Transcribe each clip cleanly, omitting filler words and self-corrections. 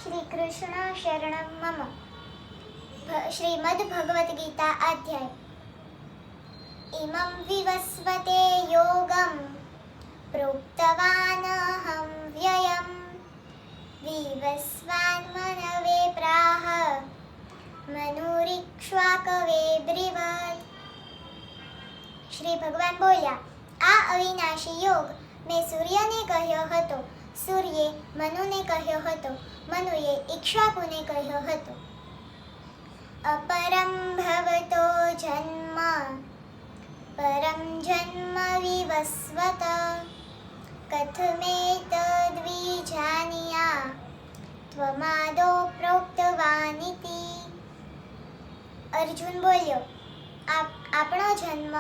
શ્રી કૃષ્ણ શરણમ મમ. શ્રીમદ્ ભગવદ્ ગીતા અધ્યાય ઇમં વિવસ્વતે યોગમ પ્રોક્તવાનહં વ્યયમ વિવસ્વાન્મનવે પ્રાહ મનુરીક્ષ્વાકવે બ્રીવદ. શ્રી ભગવાન બોલ્યા, આ અવિનાશી યોગ મેં સૂર્યને કહ્યો હતો, સૂર્યે મનુને કહ્યો હતો, મનુએ ઇક્ષ્વાકુને કહ્યો હતો. અપરમ ભવતો જન્મ પરમ જન્મ વિવસ્વત કથમેતદ્વિજાનીયા ત્વમાદો પ્રોક્તવાનિતિ. અર્જુન બોલ્યો, આપણો જન્મ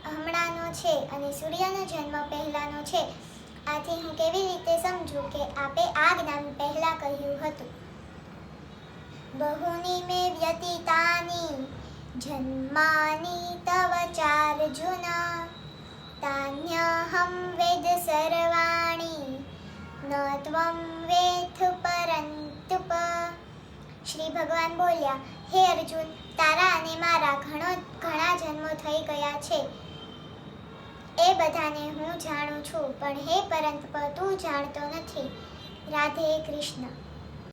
હમણાંનો છે અને સૂર્યનો જન્મ પહેલાંનો છે. આથી હું કેવી રીતે સમજું કે આપે આ જ્ઞાન પહેલા કહ્યું હતું. બહુની મે વ્યતીતાની જન્માની તવ ચાર્જુન તાન્યહં વેદ સર્વાણી ન ત્વં વેત્થ પરંતુપ. શ્રી ભગવાન બોલ્યા, હે અર્જુન, તારા અને મારા ઘણા જન્મો થઈ ગયા છે, એ બધાને હું જાણું છું, પણ હે પરંતપ, તું જાણતો નથી. રાધે કૃષ્ણ.